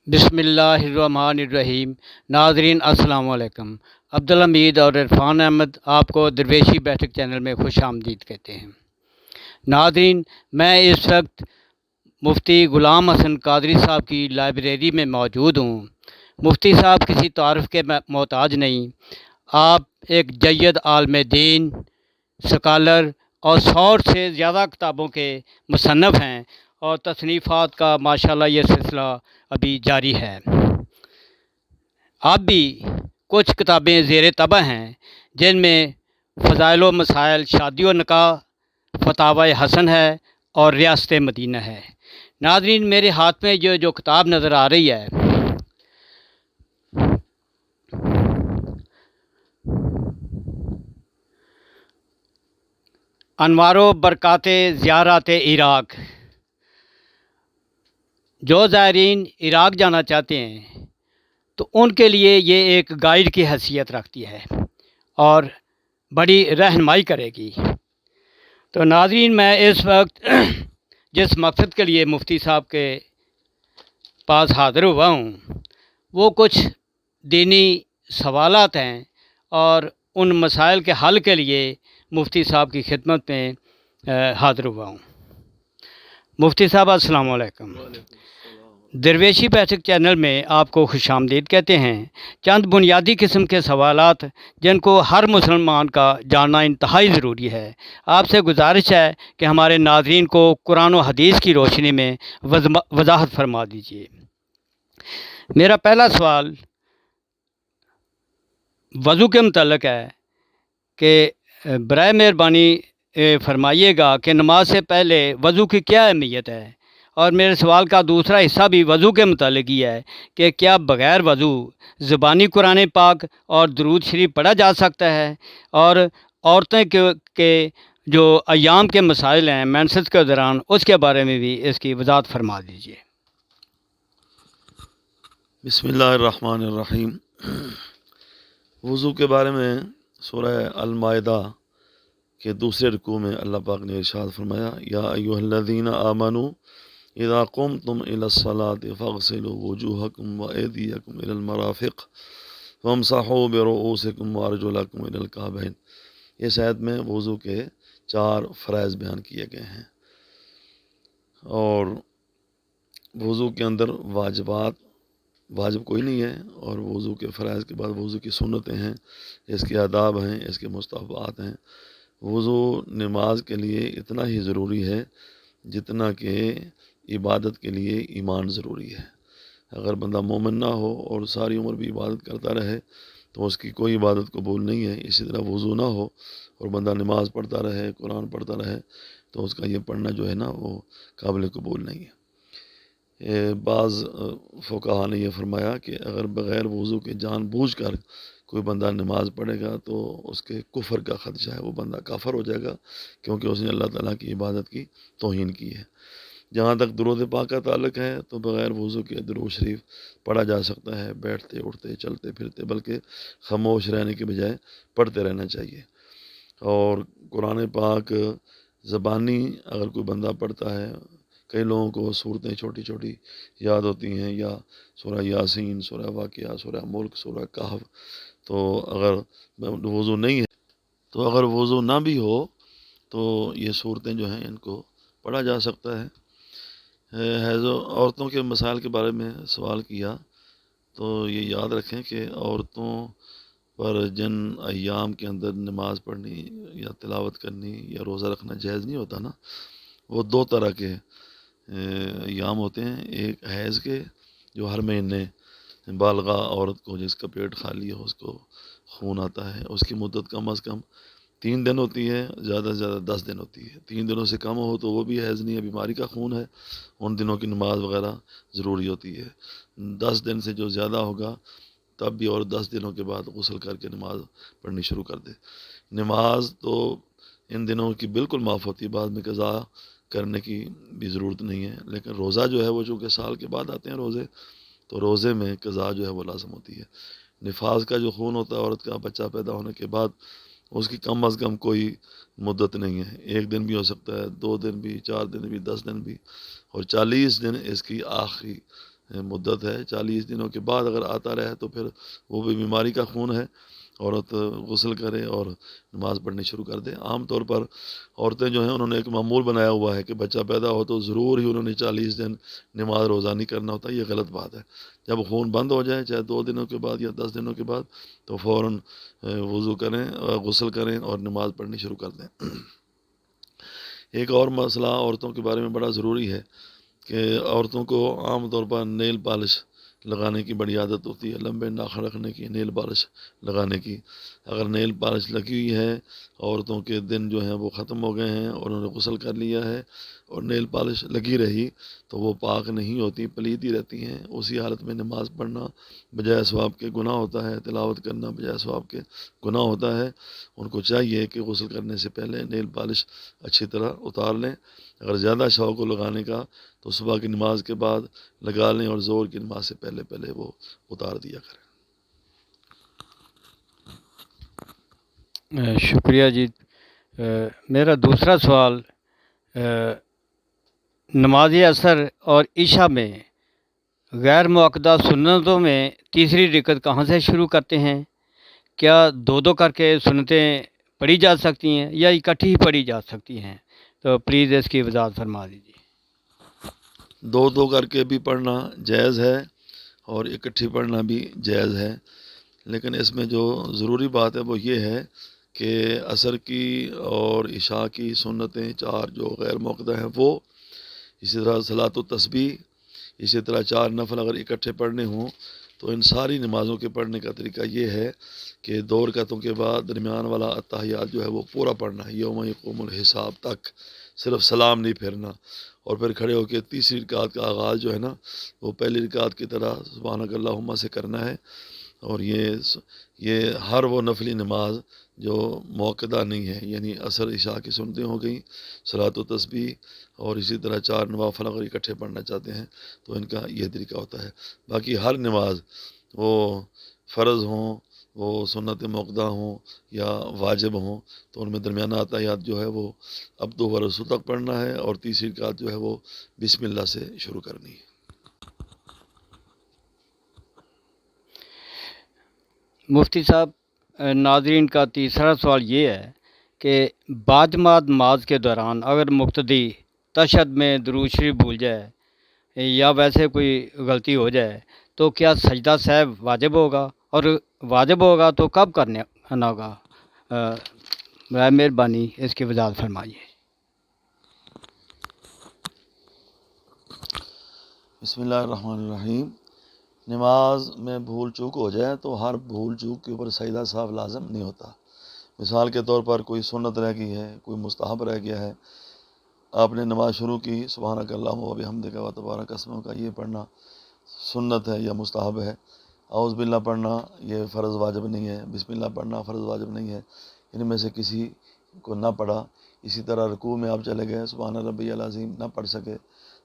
بسم اللہ الرحمن الرحیم۔ ناظرین السلام علیکم۔ عبدالحمید اور عرفان احمد آپ کو درویشی بیٹھک چینل میں خوش آمدید کہتے ہیں۔ ناظرین، میں اس وقت مفتی غلام حسن قادری صاحب کی لائبریری میں موجود ہوں۔ مفتی صاحب کسی تعارف کے محتاج نہیں، آپ ایک جید عالم دین، سکالر اور 100 سے زیادہ کتابوں کے مصنف ہیں، اور تصنیفات کا ماشاءاللہ یہ سلسلہ ابھی جاری ہے۔ اب بھی کچھ کتابیں زیر طبع ہیں جن میں فضائل و مسائل شادی و نکاح، فتاوی حسن ہے اور ریاست مدینہ ہے۔ ناظرین، میرے ہاتھ میں جو کتاب نظر آ رہی ہے، انوار و برکات زیارات عراق۔ جو زائرین عراق جانا چاہتے ہیں تو ان کے لیے یہ ایک گائیڈ کی حیثیت رکھتی ہے اور بڑی رہنمائی کرے گی۔ تو ناظرین، میں اس وقت جس مقصد کے لیے مفتی صاحب کے پاس حاضر ہوا ہوں وہ کچھ دینی سوالات ہیں، اور ان مسائل کے حل کے لیے مفتی صاحب کی خدمت میں حاضر ہوا ہوں۔ مفتی صاحب السلام علیکم۔ درویشی بیٹھک چینل میں آپ کو خوش آمدید کہتے ہیں۔ چند بنیادی قسم کے سوالات جن کو ہر مسلمان کا جاننا انتہائی ضروری ہے، آپ سے گزارش ہے کہ ہمارے ناظرین کو قرآن و حدیث کی روشنی میں وضاحت فرما دیجیے۔ میرا پہلا سوال وضو کے متعلق ہے کہ برائے مہربانی فرمائیے گا کہ نماز سے پہلے وضو کی کیا اہمیت ہے، اور میرے سوال کا دوسرا حصہ بھی وضو کے متعلق ہی ہے کہ کیا بغیر وضو زبانی قرآن پاک اور درود شریف پڑھا جا سکتا ہے، اور عورتیں کے جو ایام کے مسائل ہیں مینسس کے دوران، اس کے بارے میں بھی اس کی وضاحت فرما دیجیے۔ بسم اللہ الرحمن الرحیم۔ وضو کے بارے میں سورہ المائدہ کے دوسرے رکوع میں اللہ پاک نے ارشاد فرمایا، یا ایھا الذین آمنوا اذا قمتم الی الصلاۃ فاغسلوا وجوہکم وایدیکم الی المرافق وامسحوا برؤوسکم وارجلکم الی الکعبین۔ اس آیت میں وضو کے 4 فرائض بیان کیے گئے ہیں، اور وضو کے اندر واجب کوئی نہیں ہے، اور وضو کے فرائض کے بعد وضو کی سنتیں ہیں، اس کے آداب ہیں، اس کے مستحبات ہیں۔ وضو نماز کے لیے اتنا ہی ضروری ہے جتنا کہ عبادت کے لیے ایمان ضروری ہے۔ اگر بندہ مومن نہ ہو اور ساری عمر بھی عبادت کرتا رہے تو اس کی کوئی عبادت قبول نہیں ہے۔ اسی طرح وضو نہ ہو اور بندہ نماز پڑھتا رہے، قرآن پڑھتا رہے، تو اس کا یہ پڑھنا جو ہے نا وہ قابل قبول نہیں ہے۔ بعض فقہا نے یہ فرمایا کہ اگر بغیر وضو کے جان بوجھ کر کوئی بندہ نماز پڑھے گا تو اس کے کفر کا خدشہ ہے، وہ بندہ کافر ہو جائے گا، کیونکہ اس نے اللہ تعالیٰ کی عبادت کی توہین کی ہے۔ جہاں تک درود پاک کا تعلق ہے تو بغیر وضو کے درود شریف پڑھا جا سکتا ہے، بیٹھتے اٹھتے چلتے پھرتے، بلکہ خاموش رہنے کے بجائے پڑھتے رہنا چاہیے۔ اور قرآن پاک زبانی اگر کوئی بندہ پڑھتا ہے، کئی لوگوں کو صورتیں چھوٹی چھوٹی یاد ہوتی ہیں، یا سورہ یاسین، سورہ واقعہ، سورہ ملک، سورہ کہف، تو اگر وضو نہیں ہے تو اگر وضو نہ بھی ہو تو یہ صورتیں جو ہیں ان کو پڑھا جا سکتا ہے۔ حیض و عورتوں کے مسائل کے بارے میں سوال کیا، تو یہ یاد رکھیں کہ عورتوں پر جن ایام کے اندر نماز پڑھنی یا تلاوت کرنی یا روزہ رکھنا جائز نہیں ہوتا نا، وہ 2 طرح کے ایام ہوتے ہیں۔ ایک حیض کے، جو ہر مہینے بالغہ عورت کو جس کا پیٹ خالی ہو اس کو خون آتا ہے، اس کی مدت کم از کم 3 دن ہوتی ہے، زیادہ سے زیادہ 10 دن ہوتی ہے۔ 3 دنوں سے کم ہو تو وہ بھی حیض نہیں ہے، بیماری کا خون ہے، ان دنوں کی نماز وغیرہ ضروری ہوتی ہے۔ 10 دن سے جو زیادہ ہوگا تب بھی، اور 10 دنوں کے بعد غسل کر کے نماز پڑھنی شروع کر دے۔ نماز تو ان دنوں کی بالکل معاف ہوتی ہے، بعد میں قضا کرنے کی بھی ضرورت نہیں ہے، لیکن روزہ جو ہے وہ چونکہ سال کے بعد آتے ہیں روزے، تو روزے میں قضا جو ہے وہ لازم ہوتی ہے۔ نفاس کا جو خون ہوتا ہے عورت کا بچہ پیدا ہونے کے بعد، اس کی کم از کم کوئی مدت نہیں ہے، 1 دن بھی ہو سکتا ہے، 2 دن بھی، 4 دن بھی، 10 دن بھی، اور 40 دن اس کی آخری مدت ہے، 40 دنوں کے بعد اگر آتا رہے تو پھر وہ بھی بیماری کا خون ہے، عورت غسل کرے اور نماز پڑھنی شروع کر دے۔ عام طور پر عورتیں جو ہیں انہوں نے ایک معمول بنایا ہوا ہے کہ بچہ پیدا ہو تو ضرور ہی انہوں نے 40 دن نماز روزہ نہیں کرنا ہوتا، یہ غلط بات ہے۔ جب خون بند ہو جائے، چاہے 2 دنوں کے بعد یا 10 دنوں کے بعد، تو فوراً وضو کریں، غسل کریں اور نماز پڑھنی شروع کر دیں۔ ایک اور مسئلہ عورتوں کے بارے میں بڑا ضروری ہے کہ عورتوں کو عام طور پر نیل پالش لگانے کی بڑی عادت ہوتی ہے، لمبے ناخن رکھنے کی، نیل پالش لگانے کی۔ اگر نیل پالش لگی ہوئی ہے، عورتوں کے دن جو ہیں وہ ختم ہو گئے ہیں اور انہوں نے غسل کر لیا ہے اور نیل پالش لگی رہی تو وہ پاک نہیں ہوتی، پلیتی رہتی ہیں۔ اسی حالت میں نماز پڑھنا بجائے ثواب کے گناہ ہوتا ہے، تلاوت کرنا بجائے ثواب کے گناہ ہوتا ہے۔ ان کو چاہیے کہ غسل کرنے سے پہلے نیل پالش اچھی طرح اتار لیں۔ اگر زیادہ شوق ہو لگانے کا تو صبح کی نماز کے بعد لگا لیں اور ظہر کی نماز سے پہلے وہ اتار دیا کریں۔ شکریہ جی۔ میرا دوسرا سوال، نماز اثر اور عشاء میں غیر معقدہ سنتوں میں تیسری رکعت کہاں سے شروع کرتے ہیں؟ کیا دو دو کر کے سنتیں پڑھی جا سکتی ہیں یا اکٹھی ہی پڑھی جا سکتی ہیں؟ تو پلیز اس کی وضاحت فرما دیجیے۔ دو کر کے بھی پڑھنا جائز ہے اور اکٹھی پڑھنا بھی جائز ہے، لیکن اس میں جو ضروری بات ہے وہ یہ ہے کہ عصر کی اور عشاء کی سنتیں 4 جو غیر معقدہ ہیں وہ، اسی طرح صلاۃ و تسبیح، اسی طرح 4 نفل اگر اکٹھے پڑھنے ہوں تو ان ساری نمازوں کے پڑھنے کا طریقہ یہ ہے کہ 2 رکعتوں کے بعد درمیان والا اتحیات جو ہے وہ پورا پڑھنا ہے، یوم یقوم الحساب تک، صرف سلام نہیں پھیرنا، اور پھر کھڑے ہو کے تیسری رکعت کا آغاز جو ہے نا وہ پہلی رکعت کی طرح سبحانک اللہم سے کرنا ہے۔ اور یہ ہر وہ نفلی نماز جو موقدہ نہیں ہے، یعنی عصر عشاء کی سنتیں ہو گئیں، صلاۃ و تسبیح، اور اسی طرح 4 نوافل اگر اکٹھے پڑھنا چاہتے ہیں تو ان کا یہ طریقہ ہوتا ہے۔ باقی ہر نماز، وہ فرض ہوں، وہ سنت موقدہ ہوں یا واجب ہوں، تو ان میں درمیانہ اتحیات جو ہے وہ عبدہ و رسول تک پڑھنا ہے اور تیسری رکعت جو ہے وہ بسم اللہ سے شروع کرنی ہے۔ مفتی صاحب، ناظرین کا تیسرا سوال یہ ہے کہ باجماعت نماز کے دوران اگر مقتدی تشہد میں درود شریف بھول جائے یا ویسے کوئی غلطی ہو جائے تو کیا سجدہ صاحب واجب ہوگا، اور واجب ہوگا تو کب کرنا ہوگا؟ برائے مہربانی اس کی وضاحت فرمائیے۔ بسم اللہ الرحمن الرحیم۔ نماز میں بھول چوک ہو جائے تو ہر بھول چوک کے اوپر سجدہ صاحب لازم نہیں ہوتا۔ مثال کے طور پر کوئی سنت رہ گئی ہے، کوئی مستحب رہ گیا ہے، آپ نے نماز شروع کی، سبحانک اللہم و بحمدک و تبارک اسمک کا یہ پڑھنا سنت ہے یا مستحب ہے، اعوذ باللہ پڑھنا یہ فرض واجب نہیں ہے، بسم اللہ پڑھنا فرض واجب نہیں ہے، ان میں سے کسی کو نہ پڑھا۔ اسی طرح رکوع میں آپ چلے گئے، سبحان ربی العظیم نہ پڑھ سکے،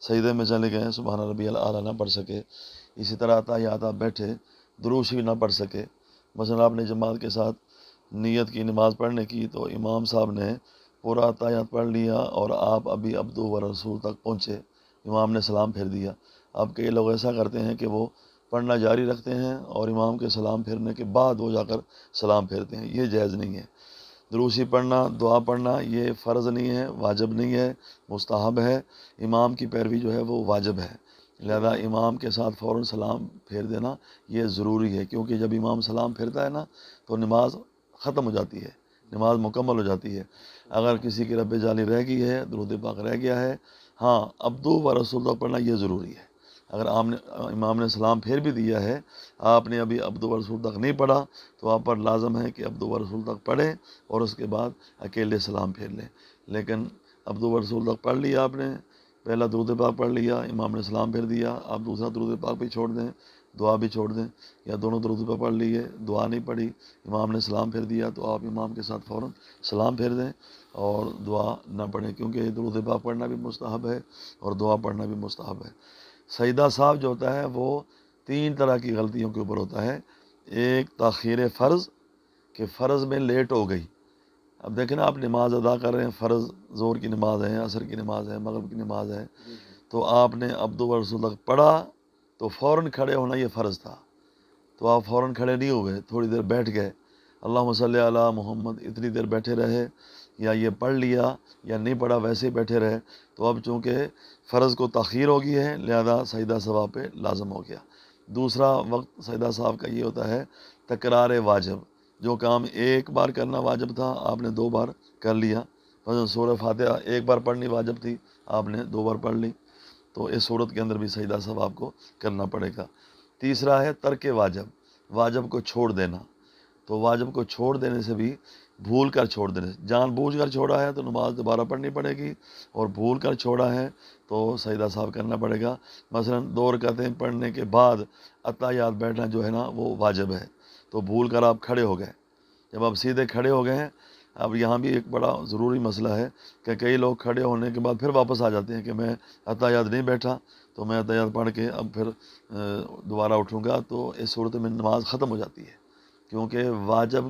سجدے میں چلے گئے، سبحان ربی الاعلیٰ نہ پڑھ سکے، اسی طرح اتحیات آپ بیٹھے درود شریف نہ پڑھ سکے۔ مثلا آپ نے جماعت کے ساتھ نیت کی نماز پڑھنے کی تو امام صاحب نے پورا اتحیات پڑھ لیا اور آپ ابھی عبدہ و رسول تک پہنچے، امام نے سلام پھیر دیا۔ اب کئی لوگ ایسا کرتے ہیں کہ وہ پڑھنا جاری رکھتے ہیں اور امام کے سلام پھیرنے کے بعد وہ جا کر سلام پھیرتے ہیں، یہ جائز نہیں ہے۔ درود شریف پڑھنا، دعا پڑھنا یہ فرض نہیں ہے، واجب نہیں ہے، مستحب ہے۔ امام کی پیروی جو ہے وہ واجب ہے، لہذا امام کے ساتھ فوراً سلام پھیر دینا یہ ضروری ہے، کیونکہ جب امام سلام پھیرتا ہے نا تو نماز ختم ہو جاتی ہے، نماز مکمل ہو جاتی ہے۔ اگر کسی کی رب جالی رہ گئی ہے، درود پاک رہ گیا ہے، ہاں عبدہ و رسول تک پڑھنا یہ ضروری ہے۔ اگر امام نے سلام پھیر بھی دیا ہے، آپ نے ابھی عبدہ و رسول تک نہیں پڑھا تو آپ پر لازم ہے کہ عبدہ و رسول تک پڑھیں اور اس کے بعد اکیلے سلام پھیر لیں۔ لیکن عبدہ و رسول تک پڑھ لیا آپ نے، پہلا درود پاک پڑھ لیا، امام نے سلام پھیر دیا، آپ دوسرا درود پاک بھی چھوڑ دیں، دعا بھی چھوڑ دیں، یا دونوں درود پاک پڑھ لیے، دعا نہیں پڑھی، امام نے سلام پھیر دیا تو آپ امام کے ساتھ فوراً سلام پھیر دیں اور دعا نہ پڑھیں، کیونکہ درود پاک پڑھنا بھی مستحب ہے اور دعا پڑھنا بھی مستحب ہے۔ سجدہ صاحب جو ہوتا ہے وہ 3 طرح کی غلطیوں کے اوپر ہوتا ہے۔ ایک تاخیر فرض، کہ فرض میں لیٹ ہو گئی۔ اب دیکھیں نا، آپ نماز ادا کر رہے ہیں، فرض ظہر کی نماز ہے، عصر کی نماز ہے، مغرب کی نماز ہے، تو آپ نے عبدہ و رسول تک پڑھا تو فوراً کھڑے ہونا یہ فرض تھا، تو آپ فوراً کھڑے نہیں ہوئے، تھوڑی دیر بیٹھ گئے، اللہم صلی علی محمد اتنی دیر بیٹھے رہے، یا یہ پڑھ لیا یا نہیں پڑھا ویسے ہی بیٹھے رہے، تو اب چونکہ فرض کو تاخیر ہو گئی ہے لہذا سجدہ ثواب پہ لازم ہو گیا۔ دوسرا وقت سجدہ ثواب کا یہ ہوتا ہے تکرار واجب، جو کام ایک بار کرنا واجب تھا آپ نے 2 بار کر لیا، مثلا سورہ فاتحہ ایک بار پڑھنی واجب تھی آپ نے 2 بار پڑھ لی، تو اس صورت کے اندر بھی سجدہ ثواب کو کرنا پڑے گا۔ تیسرا ہے ترک واجب، واجب کو چھوڑ دینا، تو واجب کو چھوڑ دینے سے بھی بھول کر چھوڑ دینے سے، جان بوجھ کر چھوڑا ہے تو نماز دوبارہ پڑھنی پڑے گی، اور بھول کر چھوڑا ہے تو سجدہ ثواب کرنا پڑے گا۔ مثلا 2 رکعتیں پڑھنے کے بعد اتحیات بیٹھنا جو ہے نا وہ واجب ہے، تو بھول کر آپ کھڑے ہو گئے، جب آپ سیدھے کھڑے ہو گئے ہیں، اب یہاں بھی ایک بڑا ضروری مسئلہ ہے کہ کئی لوگ کھڑے ہونے کے بعد پھر واپس آ جاتے ہیں کہ میں اتحیات نہیں بیٹھا تو میں اتحیات پڑھ کے اب پھر دوبارہ اٹھوں گا، تو اس صورت میں نماز ختم ہو جاتی ہے، کیونکہ واجب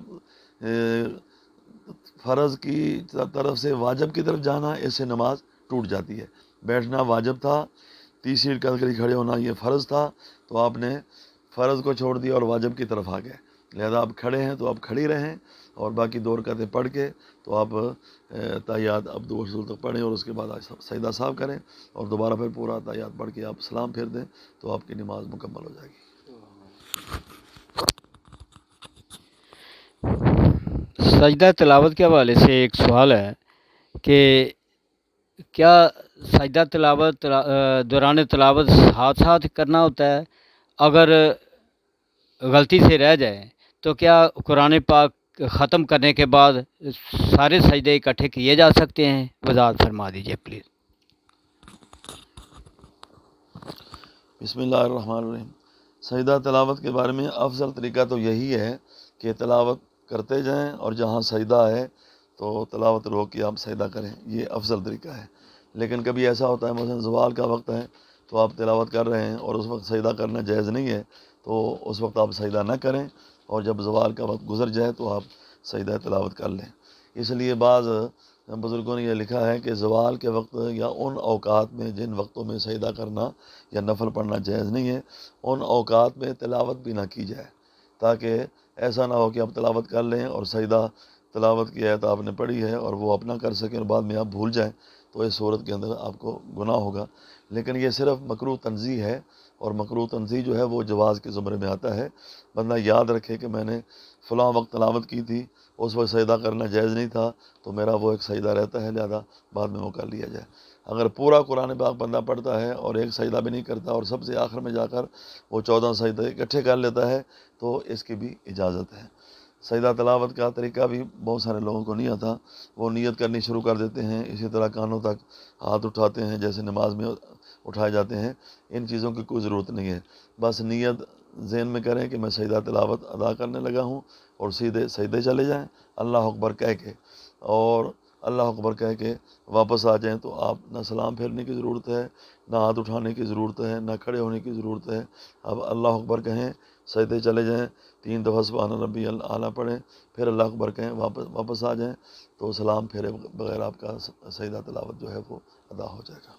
فرض کی طرف سے واجب کی طرف جانا اس سے نماز ٹوٹ جاتی ہے۔ بیٹھنا واجب تھا، تیسری رکعت کے لیے کھڑے ہونا یہ فرض تھا، تو آپ نے فرض کو چھوڑ دیا اور واجب کی طرف آ گئے، لہذا آپ کھڑے ہیں تو آپ کھڑی رہیں، اور باقی 2 رکعتیں پڑھ کے تو آپ تحیات اب 2 رسول تک پڑھیں، اور اس کے بعد سجدہ ثواب کریں، اور دوبارہ پھر پورا تحیات پڑھ کے آپ سلام پھیر دیں، تو آپ کی نماز مکمل ہو جائے گی۔ سجدہ تلاوت کے حوالے سے ایک سوال ہے کہ کیا سجدہ تلاوت دوران تلاوت ساتھ ساتھ کرنا ہوتا ہے؟ اگر غلطی سے رہ جائے تو کیا قرآن پاک ختم کرنے کے بعد سارے سجدے اکٹھے کیے جا سکتے ہیں؟ وضاحت فرما دیجیے پلیز۔ بسم اللہ الرحمن الرحیم۔ سجدہ تلاوت کے بارے میں افضل طریقہ تو یہی ہے کہ تلاوت کرتے جائیں، اور جہاں سجدہ ہے تو تلاوت روک کے آپ سجدہ کریں، یہ افضل طریقہ ہے۔ لیکن کبھی ایسا ہوتا ہے مثلا زوال کا وقت ہے تو آپ تلاوت کر رہے ہیں اور اس وقت سجدہ کرنا جائز نہیں ہے، تو اس وقت آپ سجدہ نہ کریں، اور جب زوال کا وقت گزر جائے تو آپ سجدہ تلاوت کر لیں۔ اس لیے بعض بزرگوں نے یہ لکھا ہے کہ زوال کے وقت یا ان اوقات میں جن وقتوں میں سجدہ کرنا یا نفل پڑھنا جائز نہیں ہے، ان اوقات میں تلاوت بھی نہ کی جائے، تاکہ ایسا نہ ہو کہ آپ تلاوت کر لیں اور سجدہ تلاوت کی آیت آپ نے پڑھی ہے اور وہ اپنا کر سکیں اور بعد میں آپ بھول جائیں، تو اس صورت کے اندر آپ کو گناہ ہوگا۔ لیکن یہ صرف مکروہ تنزیہ ہے، اور مکروہ تنزیہ جو ہے وہ جواز کے زمرے میں آتا ہے۔ بندہ یاد رکھے کہ میں نے فلاں وقت تلاوت کی تھی، اس وقت سجدہ کرنا جائز نہیں تھا، تو میرا وہ ایک سجدہ رہتا ہے، لہذا بعد میں وہ کر لیا جائے۔ اگر پورا قرآن پاک بندہ پڑھتا ہے اور ایک سجدہ بھی نہیں کرتا اور سب سے آخر میں جا کر وہ 14 سجدے اکٹھے کر لیتا ہے تو اس کی بھی اجازت ہے۔ سجدہ تلاوت کا طریقہ بھی بہت سارے لوگوں کو نہیں آتا، وہ نیت کرنی شروع کر دیتے ہیں، اسی طرح کانوں تک ہاتھ اٹھاتے ہیں جیسے نماز میں اٹھائے جاتے ہیں۔ ان چیزوں کی کوئی ضرورت نہیں ہے، بس نیت ذہن میں کریں کہ میں سجدہ تلاوت ادا کرنے لگا ہوں، اور سیدھے سجدے چلے جائیں اللہ اکبر کہہ کے، اور اللہ اکبر کہہ کے واپس آ جائیں، تو آپ نہ سلام پھیرنے کی ضرورت ہے، نہ ہاتھ اٹھانے کی ضرورت ہے، نہ کھڑے ہونے کی ضرورت ہے۔ اب اللہ اکبر کہیں، سجدے چلے جائیں، 3 دفعہ سبحان ربی الاعلیٰ پڑھیں، پھر اللہ اکبر کہیں، واپس آ جائیں، تو سلام پھیرے بغیر آپ کا سجدہ تلاوت جو ہے وہ ادا ہو جائے گا۔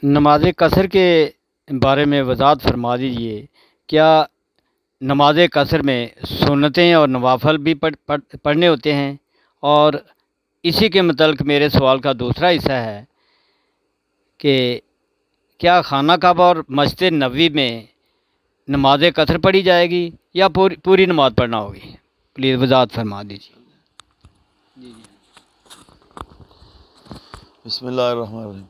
نماز قصر کے بارے میں وضاحت فرما دیجیے۔ کیا نماز قصر میں سنتیں اور نوافل بھی پڑھنے ہوتے ہیں؟ اور اسی کے متعلق میرے سوال کا دوسرا حصہ ہے کہ کیا خانہ کعبہ اور مسجد نبوی میں نماز قصر پڑھی جائے گی یا پوری نماز پڑھنا ہوگی؟ پلیز وضاحت فرما دیجیے۔ بسم اللہ الرحمن الرحیم۔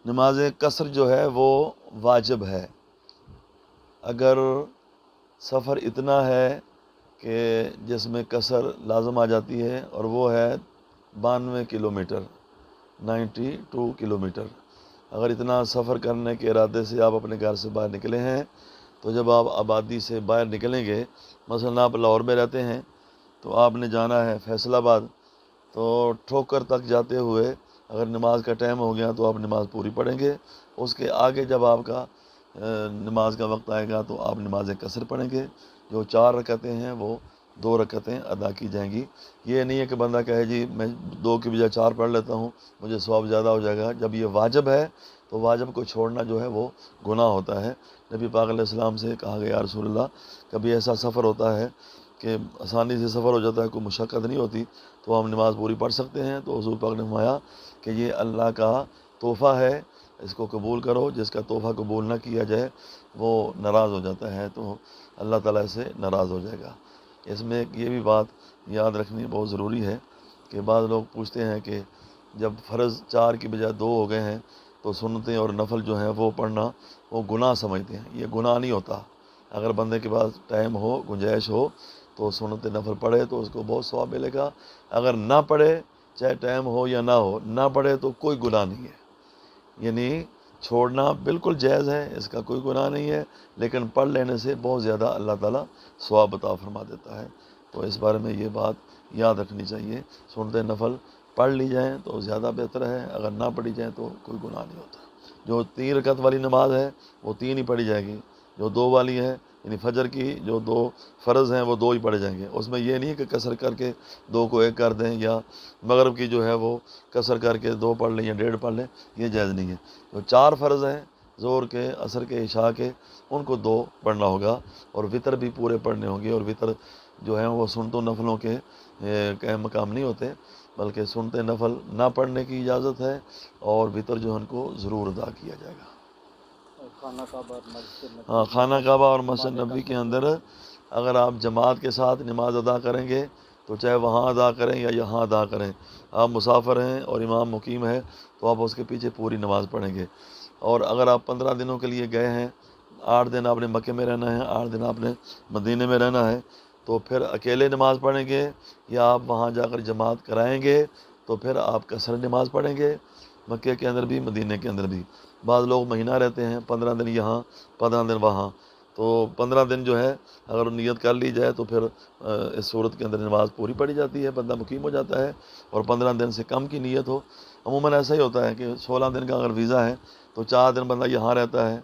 نماز قصر جو ہے وہ واجب ہے۔ اگر سفر اتنا ہے کہ جس میں قصر لازم آ جاتی ہے، اور وہ ہے 92 کلومیٹر، 92 کلومیٹر، اگر اتنا سفر کرنے کے ارادے سے آپ اپنے گھر سے باہر نکلے ہیں، تو جب آپ آبادی سے باہر نکلیں گے، مثلا آپ لاہور میں رہتے ہیں تو آپ نے جانا ہے فیصل آباد، تو ٹھوکر تک جاتے ہوئے اگر نماز کا ٹائم ہو گیا تو آپ نماز پوری پڑھیں گے۔ اس کے آگے جب آپ کا نماز کا وقت آئے گا تو آپ نماز قصر پڑھیں گے، جو 4 رکعتیں ہیں وہ 2 رکعتیں ادا کی جائیں گی۔ یہ نہیں ہے کہ بندہ کہے جی میں 2 کی بجائے 4 پڑھ لیتا ہوں، مجھے ثواب زیادہ ہو جائے گا۔ جب یہ واجب ہے تو واجب کو چھوڑنا جو ہے وہ گناہ ہوتا ہے۔ نبی پاک علیہ السلام سے کہا گیا یا رسول اللہ کبھی ایسا سفر ہوتا ہے کہ آسانی سے سفر ہو جاتا ہے، کوئی مشقت نہیں ہوتی، تو ہم نماز پوری پڑھ سکتے ہیں؟ تو حضور پاک نے فرمایا کہ یہ اللہ کا تحفہ ہے، اس کو قبول کرو۔ جس کا تحفہ قبول نہ کیا جائے وہ ناراض ہو جاتا ہے، تو اللہ تعالیٰ سے ناراض ہو جائے گا۔ اس میں ایک یہ بھی بات یاد رکھنی بہت ضروری ہے کہ بعض لوگ پوچھتے ہیں کہ جب فرض 4 کی بجائے 2 ہو گئے ہیں تو سنتیں اور نفل جو ہیں وہ پڑھنا وہ گناہ سمجھتے ہیں۔ یہ گناہ نہیں ہوتا۔ اگر بندے کے پاس ٹائم ہو، گنجائش ہو، تو سنت نفل پڑھے تو اس کو بہت ثواب ملے گا۔ اگر نہ پڑھے، چاہے ٹائم ہو یا نہ ہو، نہ پڑھے تو کوئی گناہ نہیں ہے۔ یعنی چھوڑنا بالکل جائز ہے، اس کا کوئی گناہ نہیں ہے، لیکن پڑھ لینے سے بہت زیادہ اللہ تعالیٰ ثواب عطا فرما دیتا ہے۔ تو اس بارے میں یہ بات یاد رکھنی چاہیے، سنت نفل پڑھ لی جائیں تو زیادہ بہتر ہے، اگر نہ پڑھی جائیں تو کوئی گناہ نہیں ہوتا۔ جو 3 رکعت والی نماز ہے وہ 3 ہی پڑھی جائے گی، جو 2 والی ہے یعنی فجر کی جو 2 فرض ہیں وہ 2 ہی پڑھے جائیں گے۔ اس میں یہ نہیں ہے کہ قصر کر کے 2 کو 1 کر دیں، یا مغرب کی جو ہے وہ قصر کر کے 2 پڑھ لیں یا 1.5 پڑھ لیں، یہ جائز نہیں ہے۔ جو 4 فرض ہیں ظہر کے، عصر کے، عشاء کے، ان کو 2 پڑھنا ہوگا، اور وطر بھی پورے پڑھنے ہوں گے۔ اور وطر جو ہیں وہ سنتوں نفلوں کے قائم مقام نہیں ہوتے، بلکہ سنت نفل نہ پڑھنے کی اجازت ہے، اور وطر جو ہے ان کو ضرور ادا کیا جائے گا۔ ہاں، خانہ کعبہ اور مسجد نبوی کے اندر اگر آپ جماعت کے ساتھ نماز ادا کریں گے تو چاہے وہاں ادا کریں یا یہاں ادا کریں، آپ مسافر ہیں اور امام مقیم ہے تو آپ اس کے پیچھے پوری نماز پڑھیں گے۔ اور اگر آپ 15 دنوں کے لیے گئے ہیں، 8 دن آپ نے مکے میں رہنا ہے، 8 دن آپ نے مدینے میں رہنا ہے، تو پھر اکیلے نماز پڑھیں گے یا آپ وہاں جا کر جماعت کرائیں گے تو پھر آپ قصر نماز پڑھیں گے، مکے کے اندر بھی مدینے کے اندر بھی۔ بعض لوگ مہینہ رہتے ہیں، 15 دن یہاں 15 دن وہاں، تو 15 دن جو ہے اگر نیت کر لی جائے تو پھر اس صورت کے اندر نماز پوری پڑھی جاتی ہے، بندہ مقیم ہو جاتا ہے۔ اور 15 دن سے کم کی نیت ہو، عموماً ایسا ہی ہوتا ہے کہ 16 دن کا اگر ویزا ہے تو 4 دن بندہ یہاں رہتا ہے،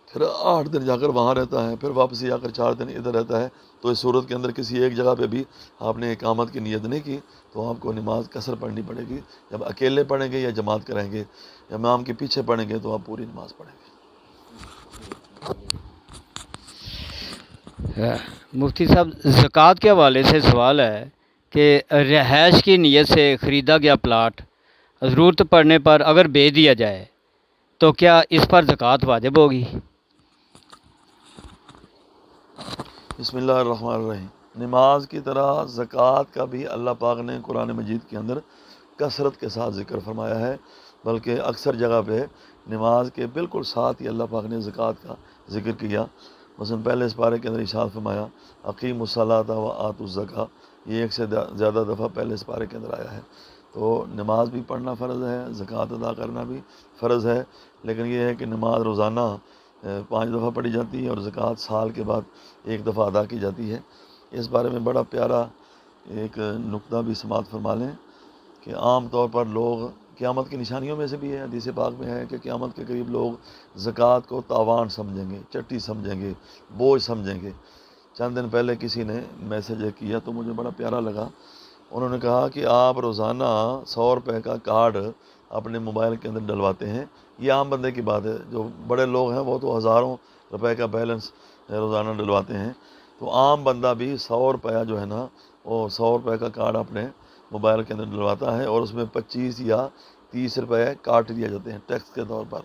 پھر 8 دن جا کر وہاں رہتا ہے، پھر واپسی آ کر 4 دن ادھر رہتا ہے۔ تو اس صورت کے اندر کسی ایک جگہ پہ بھی آپ نے اقامت کی نیت نہیں کی تو آپ کو نماز قصر پڑھنی پڑے گی۔ جب اکیلے پڑھیں گے یا جماعت کریں گے یا امام کے پیچھے پڑھیں گے تو آپ پوری نماز پڑھیں گے۔ مفتی صاحب، زکوٰۃ کے حوالے سے سوال ہے کہ رہائش کی نیت سے خریدا گیا پلاٹ ضرورت پڑنے پر اگر بیچ دیا جائے تو کیا اس پر زکوٰۃ واجب ہوگی؟ بسم اللہ الرحمن الرحیم۔ نماز کی طرح زکوٰۃ کا بھی اللہ پاک نے قرآن مجید کے اندر کثرت کے ساتھ ذکر فرمایا ہے، بلکہ اکثر جگہ پہ نماز کے بالکل ساتھ ہی اللہ پاک نے زکوٰۃ کا ذکر کیا۔ مثلاً پہلے اس پارے کے اندر ارشاد فرمایا اقیموا الصلاۃ و آتوا الزکوٰۃ، یہ 1 سے زیادہ دفعہ پہلے اس پارے کے اندر آیا ہے۔ تو نماز بھی پڑھنا فرض ہے، زکوٰۃ ادا کرنا بھی فرض ہے، لیکن یہ ہے کہ نماز روزانہ 5 دفعہ پڑھی جاتی ہے اور زکوٰۃ سال کے بعد 1 دفعہ ادا کی جاتی ہے۔ اس بارے میں بڑا پیارا ایک نقطہ بھی سماعت فرما لیں کہ عام طور پر لوگ، قیامت کی نشانیوں میں سے بھی ہے، حدیث پاک میں ہے کہ قیامت کے قریب لوگ زکوٰۃ کو تاوان سمجھیں گے، چٹی سمجھیں گے، بوجھ سمجھیں گے۔ چند دن پہلے کسی نے میسج کیا تو مجھے بڑا پیارا لگا۔ انہوں نے کہا کہ آپ روزانہ 100 روپے کا کارڈ اپنے موبائل کے اندر ڈلواتے ہیں، یہ عام بندے کی بات ہے، جو بڑے لوگ ہیں وہ تو ہزاروں روپے کا بیلنس روزانہ ڈلواتے ہیں، تو عام بندہ بھی 100 روپیہ جو ہے نا وہ 100 روپے کا کارڈ اپنے موبائل کے اندر ڈلواتا ہے، اور اس میں 25 یا 30 روپے کاٹ لیے جاتے ہیں ٹیکس کے طور پر۔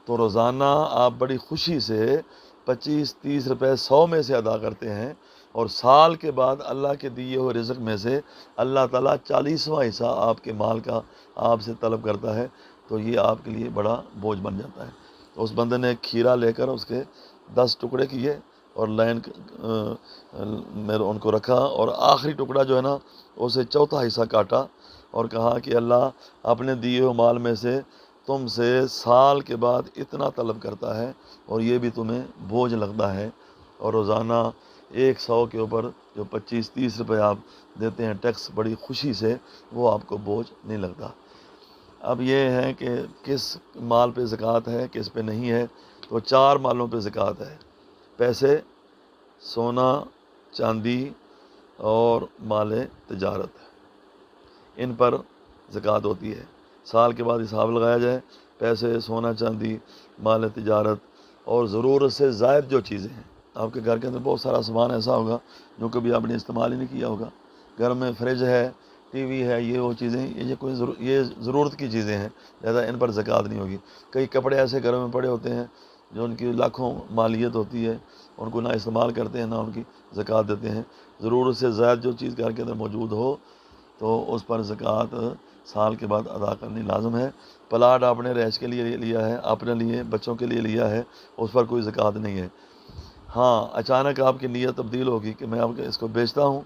تو روزانہ آپ بڑی خوشی سے 25-30 روپے 100 میں سے ادا کرتے ہیں، اور سال کے بعد اللہ کے دیے ہوئے رزق میں سے اللہ تعالیٰ 40واں حصہ آپ کے مال کا آپ سے طلب کرتا ہے، تو یہ آپ کے لیے بڑا بوجھ بن جاتا ہے۔ تو اس بندے نے ایک کھیرا لے کر اس کے 10 ٹکڑے کیے اور لائن میں ان کو رکھا، اور آخری ٹکڑا جو ہے نا اسے 4تھا حصہ کاٹا اور کہا کہ اللہ اپنے دیے ہوئے مال میں سے تم سے سال کے بعد اتنا طلب کرتا ہے، اور یہ بھی تمہیں بوجھ لگتا ہے، اور روزانہ 100 کے اوپر جو 25-30 روپے آپ دیتے ہیں ٹیکس بڑی خوشی سے، وہ آپ کو بوجھ نہیں لگتا۔ اب یہ ہے کہ کس مال پہ زکوٰۃ ہے، کس پہ نہیں ہے، تو 4 مالوں پہ زکوٰۃ ہے: پیسے، سونا، چاندی، اور مال تجارت، ان پر زکوٰۃ ہوتی ہے۔ سال کے بعد حساب لگایا جائے، پیسے، سونا چاندی، مال تجارت اور ضرورت سے زائد جو چیزیں ہیں۔ آپ کے گھر کے اندر بہت سارا سامان ایسا ہوگا جو کبھی آپ نے استعمال ہی نہیں کیا ہوگا، گھر میں فریج ہے، ٹی وی ہے، یہ وہ چیزیں، یہ ضرورت کی چیزیں ہیں، لہذا ان پر زکوٰۃ نہیں ہوگی۔ کئی کپڑے ایسے گھروں میں پڑے ہوتے ہیں جو ان کی لاکھوں مالیت ہوتی ہے، ان کو نہ استعمال کرتے ہیں نہ ان کی زکوٰۃ دیتے ہیں۔ ضرورت سے زائد جو چیز گھر کے اندر موجود ہو تو اس پر زکوٰۃ سال کے بعد ادا کرنی لازم ہے۔ پلاٹ آپ نے رہائش کے لیے لیا ہے، اپنے لیے، بچوں کے لیے لیا ہے، اس پر کوئی زکوٰۃ نہیں ہے۔ ہاں، اچانک آپ کی نیت تبدیل ہوگی کہ میں اب اس کو بیچتا ہوں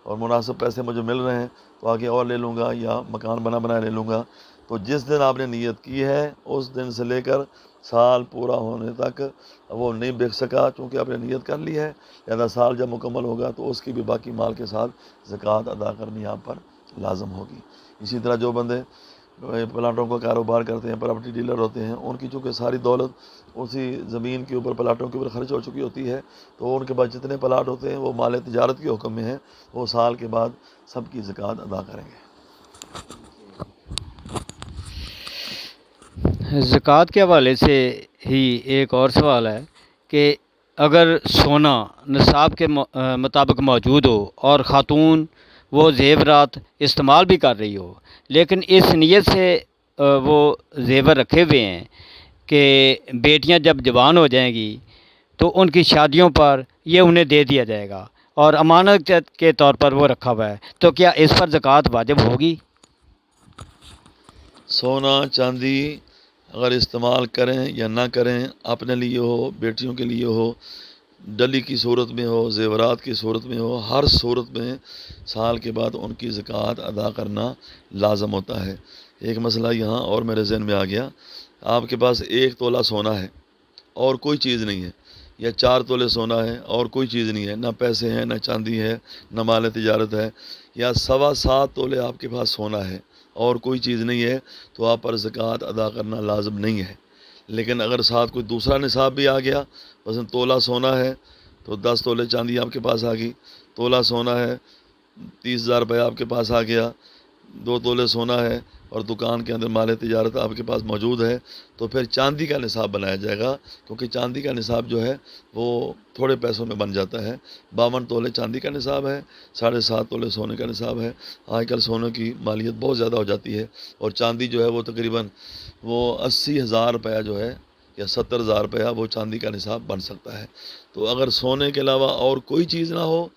اور مناسب پیسے مجھے مل رہے ہیں تو آگے اور لے لوں گا یا مکان بنا لے لوں گا، تو جس دن آپ نے نیت کی ہے اس دن سے لے کر سال پورا ہونے تک وہ نہیں بیچ سکا، چونکہ آپ نے نیت کر لی ہے، لہذا سال جب مکمل ہوگا تو اس کی بھی باقی مال کے ساتھ زکوٰۃ ادا کرنی آپ پر لازم ہوگی۔ اسی طرح جو بندے پلاٹوں کا کاروبار کرتے ہیں، پراپرٹی ڈیلر ہوتے ہیں، ان کی چونکہ ساری دولت اسی زمین کے اوپر، پلاٹوں کے اوپر خرچ ہو چکی ہوتی ہے، تو ان کے پاس جتنے پلاٹ ہوتے ہیں وہ مال تجارت کے حکم میں ہیں، وہ سال کے بعد سب کی زکوٰۃ ادا کریں گے۔ زکوٰۃ کے حوالے سے ہی ایک اور سوال ہے کہ اگر سونا نصاب کے مطابق موجود ہو اور خاتون وہ زیورات استعمال بھی کر رہی ہو، لیکن اس نیت سے وہ زیور رکھے ہوئے ہیں کہ بیٹیاں جب جوان ہو جائیں گی تو ان کی شادیوں پر یہ انہیں دے دیا جائے گا اور امانت کے طور پر وہ رکھا ہوا ہے، تو کیا اس پر زکوٰۃ واجب ہوگی؟ سونا چاندی اگر استعمال کریں یا نہ کریں، اپنے لیے ہو، بیٹیوں کے لیے ہو، ڈلی کی صورت میں ہو، زیورات کی صورت میں ہو، ہر صورت میں سال کے بعد ان کی زکوٰۃ ادا کرنا لازم ہوتا ہے۔ ایک مسئلہ یہاں اور میرے ذہن میں آ گیا، آپ کے پاس 1 تولہ سونا ہے اور کوئی چیز نہیں ہے، یا 4 تولے سونا ہے اور کوئی چیز نہیں ہے، نہ پیسے ہیں، نہ چاندی ہے، نہ مال تجارت ہے، یا 7.25 تولے آپ کے پاس سونا ہے اور کوئی چیز نہیں ہے، تو آپ پر زکوٰۃ ادا کرنا لازم نہیں ہے۔ لیکن اگر ساتھ کوئی دوسرا نصاب بھی آ گیا، مثلا تولہ سونا ہے تو 10 تولے چاندی آپ کے پاس آ گئی، تولہ سونا ہے 30,000 روپے آپ کے پاس آ گیا، 2 تولے سونا ہے اور دکان کے اندر مال تجارت آپ کے پاس موجود ہے، تو پھر چاندی کا نصاب بنایا جائے گا، کیونکہ چاندی کا نصاب جو ہے وہ تھوڑے پیسوں میں بن جاتا ہے۔ 52 تولے چاندی کا نصاب ہے، 7.5 تولے سونے کا نصاب ہے۔ آج کل سونے کی مالیت بہت زیادہ ہو جاتی ہے اور چاندی جو ہے وہ تقریباً 80,000 روپیہ جو ہے یا 70,000 روپیہ وہ چاندی کا نصاب بن سکتا ہے۔ تو اگر سونے کے علاوہ اور کوئی چیز نہ ہو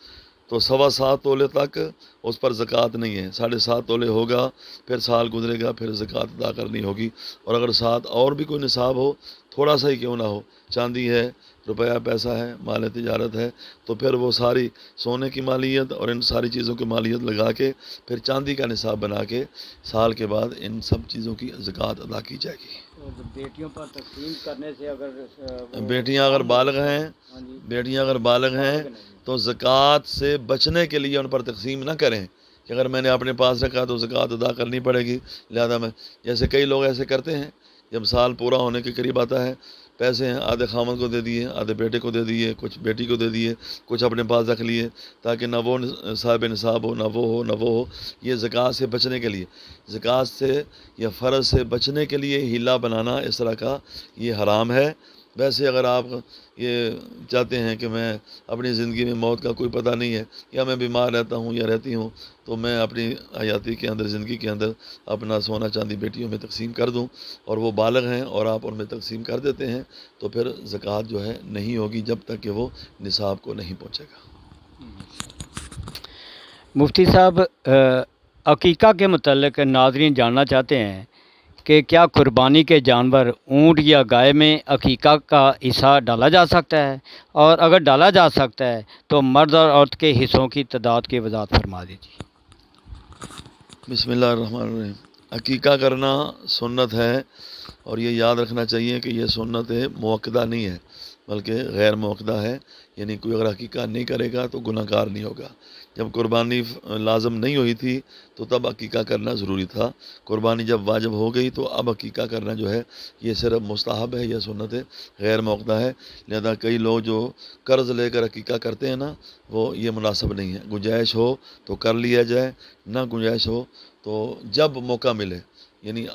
تو 7.25 تولے تک اس پر زکوٰۃ نہیں ہے، 7.5 تولے ہوگا، پھر سال گزرے گا، پھر زکوٰۃ ادا کرنی ہوگی۔ اور اگر ساتھ اور بھی کوئی نصاب ہو، تھوڑا سا ہی کیوں نہ ہو، چاندی ہے، روپیہ پیسہ ہے، مال تجارت ہے، تو پھر وہ ساری سونے کی مالیت اور ان ساری چیزوں کی مالیت لگا کے پھر چاندی کا نصاب بنا کے سال کے بعد ان سب چیزوں کی زکوٰۃ ادا کی جائے گی۔ بیٹیوں پر تقسیم کرنے سے اگر بیٹیاں اگر بالغ ہیں تو زکوٰۃ سے بچنے کے لیے ان پر تقسیم نہ کریں کہ اگر میں نے اپنے پاس رکھا تو زکوٰۃ ادا کرنی پڑے گی، لہذا میں، جیسے کئی لوگ ایسے کرتے ہیں، جب سال پورا ہونے کے قریب آتا ہے، پیسے ہیں، آدھے خامد کو دے دیے، آدھے بیٹے کو دے دیے، کچھ بیٹی کو دے دیے، کچھ اپنے پاس رکھ لیے، تاکہ نہ وہ صاحب نصاب ہو، نہ وہ ہو۔ یہ زکوٰۃ سے بچنے کے لیے، زکوٰۃ سے یا فرض سے بچنے کے لیے ہیلا بنانا اس طرح کا یہ حرام ہے۔ ویسے اگر آپ یہ چاہتے ہیں کہ میں اپنی زندگی میں موت کا کوئی پتہ نہیں ہے، یا میں بیمار رہتا ہوں یا رہتی ہوں، تو میں اپنی حیاتی کے اندر، زندگی کے اندر اپنا سونا چاندی بیٹیوں میں تقسیم کر دوں اور وہ بالغ ہیں اور آپ ان میں تقسیم کر دیتے ہیں، تو پھر زکوٰۃ جو ہے نہیں ہوگی جب تک کہ وہ نصاب کو نہیں پہنچے گا۔ مفتی صاحب، عقیقہ کے متعلق ناظرین جاننا چاہتے ہیں کہ کیا قربانی کے جانور اونٹ یا گائے میں عقیقہ کا حصہ ڈالا جا سکتا ہے، اور اگر ڈالا جا سکتا ہے تو مرد اور عورت کے حصوں کی تعداد کی وضاحت فرما دیجیے۔ بسم اللہ الرحمن الرحیم۔ عقیقہ کرنا سنت ہے، اور یہ یاد رکھنا چاہیے کہ یہ سنت موقدہ نہیں ہے، بلکہ غیر موقدہ ہے، یعنی کوئی اگر عقیقہ نہیں کرے گا تو گناہ گار نہیں ہوگا۔ جب قربانی لازم نہیں ہوئی تھی تو تب عقیقہ کرنا ضروری تھا، قربانی جب واجب ہو گئی تو اب عقیقہ کرنا جو ہے یہ صرف مستحب ہے یا سنت ہے، غیر موقدہ ہے۔ لہذا کئی لوگ جو قرض لے کر عقیقہ کرتے ہیں نا، وہ یہ مناسب نہیں ہے۔ گنجائش ہو تو کر لیا جائے، نہ گنجائش ہو تو جب موقع ملے، یعنی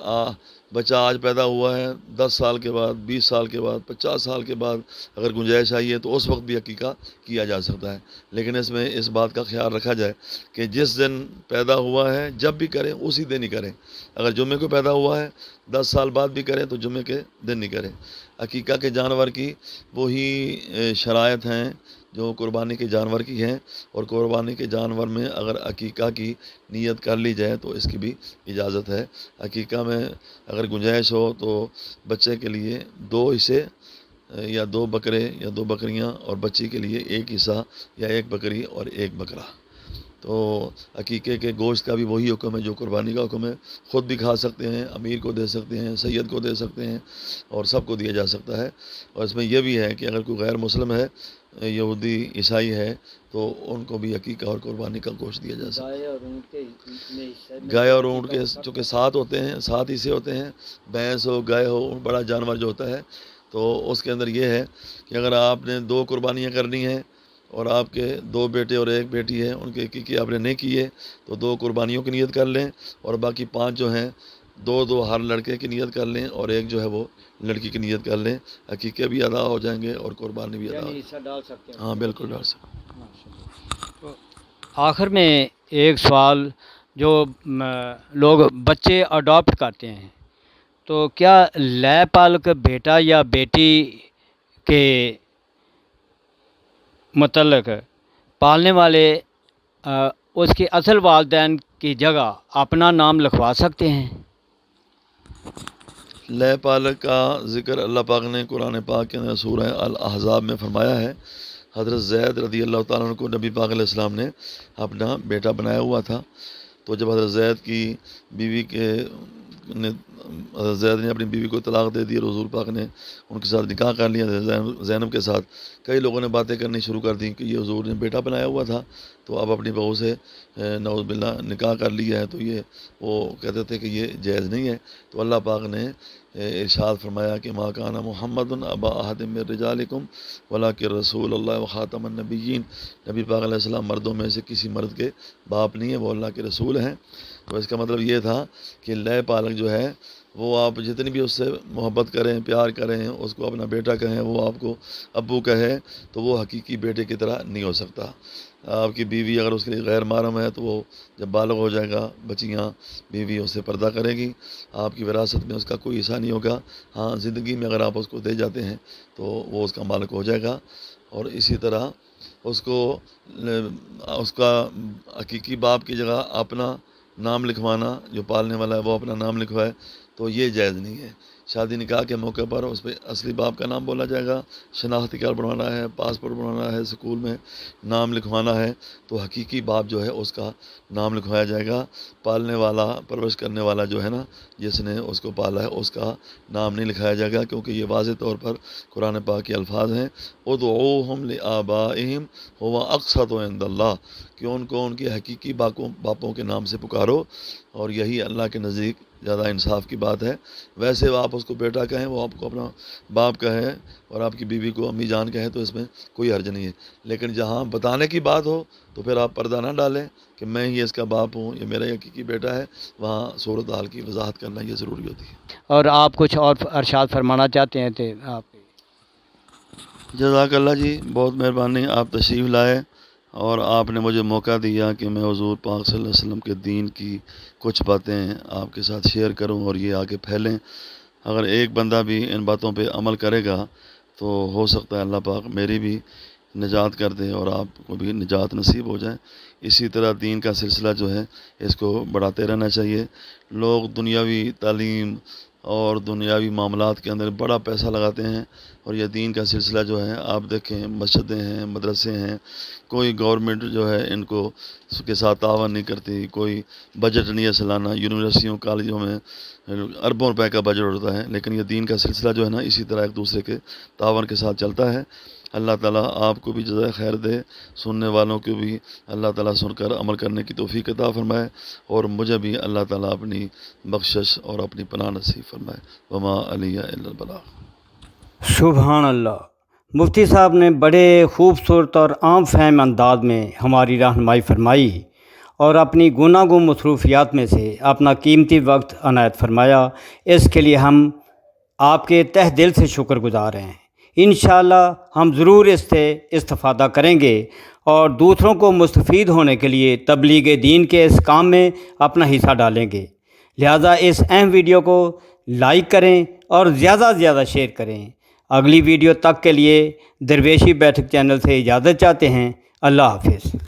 بچہ آج پیدا ہوا ہے، 10 سال کے بعد، 20 سال کے بعد، 50 سال کے بعد اگر گنجائش آئی ہے تو اس وقت بھی عقیقہ کیا جا سکتا ہے، لیکن اس میں اس بات کا خیال رکھا جائے کہ جس دن پیدا ہوا ہے جب بھی کریں اسی دن ہی کریں۔ اگر جمعے کو پیدا ہوا ہے 10 سال بعد بھی کریں تو جمعے کے دن نہیں کریں۔ عقیقہ کے جانور کی وہی شرائط ہیں جو قربانی کے جانور کی ہیں، اور قربانی کے جانور میں اگر عقیقہ کی نیت کر لی جائے تو اس کی بھی اجازت ہے۔ عقیقہ میں اگر گنجائش ہو تو بچے کے لیے 2 حصے یا 2 بکرے یا 2 بکریاں، اور بچی کے لیے 1 حصہ یا 1 بکری اور 1 بکرا۔ تو عقیقے کے گوشت کا بھی وہی حکم ہے جو قربانی کا حکم ہے، خود بھی کھا سکتے ہیں، امیر کو دے سکتے ہیں، سید کو دے سکتے ہیں، اور سب کو دیا جا سکتا ہے۔ اور اس میں یہ بھی ہے کہ اگر کوئی غیر مسلم ہے، یہودی عیسائی ہے، تو ان کو بھی عقیقہ اور قربانی کا گوشت دیا جا سکتا ہے۔ گائے اور اونٹ کے چونکہ 7 ہوتے ہیں، 7 حصے ہوتے ہیں، بھینس ہو، گائے ہو، بڑا جانور جو ہوتا ہے، تو اس کے اندر یہ ہے کہ اگر آپ نے 2 قربانیاں کرنی ہیں اور آپ کے 2 بیٹے اور 1 بیٹی ہے، ان کے عقیقے آپ نے نہیں کیے تو 2 قربانیوں کی نیت کر لیں، اور باقی 5 جو ہیں 2 ہر لڑکے کی نیت کر لیں، اور 1 جو ہے وہ لڑکی کی نیت کر لیں، عقیقے بھی ادا ہو جائیں گے اور قربانی بھی ادا ہو جائے گی۔ حصہ ڈال سکتے ہیں۔ ہاں بالکل ڈال سکتے۔ آخر میں ایک سوال، جو لوگ بچے اڈاپٹ کرتے ہیں، تو کیا لے پالک بیٹا یا بیٹی کے متعلق پالنے والے اس کے اصل والدین کی جگہ اپنا نام لکھوا سکتے ہیں؟ لے پالک کا ذکر اللہ پاک نے قرآن پاک کے اندر سورہ الاحزاب میں فرمایا ہے۔ حضرت زید رضی اللہ تعالیٰ عنہ کو نبی پاک علیہ السلام نے اپنا بیٹا بنایا ہوا تھا، تو جب حضرت زید کی بیوی حضرت زید نے اپنی بیوی کو طلاق دے دی اور حضور پاک نے ان کے ساتھ نکاح کر لیا زینب کے ساتھ، کئی لوگوں نے باتیں کرنی شروع کر دیں کہ یہ حضور نے بیٹا بنایا ہوا تھا، تو اب اپنی بہو سے نعوذ باللہ نکاح کر لیا ہے، تو یہ وہ کہتے تھے کہ یہ جائز نہیں ہے۔ تو اللہ پاک نے ارشاد فرمایا کہ ما کان محمد ابا احد من رجالکم ولکن رسول اللہ وخاتم النبیین، نبی پاک علیہ السلام مردوں میں سے کسی مرد کے باپ نہیں ہے، وہ اللہ کے رسول ہیں۔ تو اس کا مطلب یہ تھا کہ لے پالک جو ہے وہ آپ جتنی بھی اس سے محبت کریں، پیار کریں، اس کو اپنا بیٹا کہیں، وہ آپ کو ابو کہے، تو وہ حقیقی بیٹے کی طرح نہیں ہو سکتا۔ آپ کی بیوی اگر اس کے لیے غیر محرم ہے تو وہ جب بالغ ہو جائے گا، بچیاں، بیوی اس سے پردہ کرے گی، آپ کی وراثت میں اس کا کوئی حصہ نہیں ہوگا۔ ہاں زندگی میں اگر آپ اس کو دے جاتے ہیں تو وہ اس کا مالک ہو جائے گا۔ اور اسی طرح اس کو اس کا حقیقی باپ کی جگہ اپنا نام لکھوانا، جو پالنے والا ہے وہ اپنا نام لکھوائے، تو یہ جائز نہیں ہے۔ شادی نکاح کے موقع پر اس پہ اصلی باپ کا نام بولا جائے گا، شناختی کارڈ بنوانا ہے، پاسپورٹ بنوانا ہے، اسکول میں نام لکھوانا ہے، تو حقیقی باپ جو ہے اس کا نام لکھوایا جائے گا۔ پالنے والا، پرورش کرنے والا جو ہے نا، جس نے اس کو پالا ہے، اس کا نام نہیں لکھایا جائے گا، کیونکہ یہ واضح طور پر قرآن پاک کے الفاظ ہیں، ادعوہم لآبائہم ھو اقسط عند اللہ، کہ ان کو ان کے حقیقی باپوں کے نام سے پکارو، اور یہی اللہ کے نزدیک زیادہ انصاف کی بات ہے۔ ویسے آپ اس کو بیٹا کہیں، وہ آپ کو اپنا باپ کہیں، اور آپ کی بیوی کو امی جان کہیں، تو اس میں کوئی حرج نہیں ہے، لیکن جہاں بتانے کی بات ہو تو پھر آپ پردہ نہ ڈالیں کہ میں ہی اس کا باپ ہوں، یہ میرا حقیقی بیٹا ہے، وہاں صورتحال کی وضاحت کرنا یہ ضروری ہوتی ہے۔ اور آپ کچھ اور ارشاد فرمانا چاہتے ہیں تو آپ؟ جزاک اللہ جی، بہت مہربانی، آپ تشریف لائے اور آپ نے مجھے موقع دیا کہ میں حضور پاک صلی اللہ علیہ وسلم کے دین کی کچھ باتیں آپ کے ساتھ شیئر کروں اور یہ آگے پھیلیں۔ اگر ایک بندہ بھی ان باتوں پہ عمل کرے گا تو ہو سکتا ہے اللہ پاک میری بھی نجات کر دے اور آپ کو بھی نجات نصیب ہو جائے۔ اسی طرح دین کا سلسلہ جو ہے اس کو بڑھاتے رہنا چاہیے۔ لوگ دنیاوی تعلیم اور دنیاوی معاملات کے اندر بڑا پیسہ لگاتے ہیں، اور یہ دین کا سلسلہ جو ہے آپ دیکھیں، مسجدیں ہیں، مدرسے ہیں، کوئی گورنمنٹ جو ہے ان کو اس کے ساتھ تعاون نہیں کرتی، کوئی بجٹ نہیں ہے سالانہ، یونیورسٹیوں کالجوں میں اربوں روپے کا بجٹ ہوتا ہے، لیکن یہ دین کا سلسلہ جو ہے نا اسی طرح ایک دوسرے کے تعاون کے ساتھ چلتا ہے۔ اللہ تعالیٰ آپ کو بھی جزائے خیر دے، سننے والوں کو بھی اللہ تعالیٰ سن کر عمل کرنے کی توفیق عطا فرمائے، اور مجھے بھی اللہ تعالیٰ اپنی بخشش اور اپنی پناہ نصیب فرمائے۔ وما علیہ الا البلاغ۔ سبحان اللہ۔ مفتی صاحب نے بڑے خوبصورت اور عام فہم انداز میں ہماری رہنمائی فرمائی اور اپنی گوناگوں مصروفیات میں سے اپنا قیمتی وقت عنایت فرمایا۔ اس کے لیے ہم آپ کے تہ دل سے شکر گزار ہیں۔ انشاءاللہ ہم ضرور اس سے استفادہ کریں گے اور دوسروں کو مستفید ہونے کے لیے تبلیغ دین کے اس کام میں اپنا حصہ ڈالیں گے۔ لہٰذا اس اہم ویڈیو کو لائک کریں اور زیادہ سے زیادہ شیئر کریں۔ اگلی ویڈیو تک کے لیے درویشی بیٹھک چینل سے اجازت چاہتے ہیں۔ اللہ حافظ۔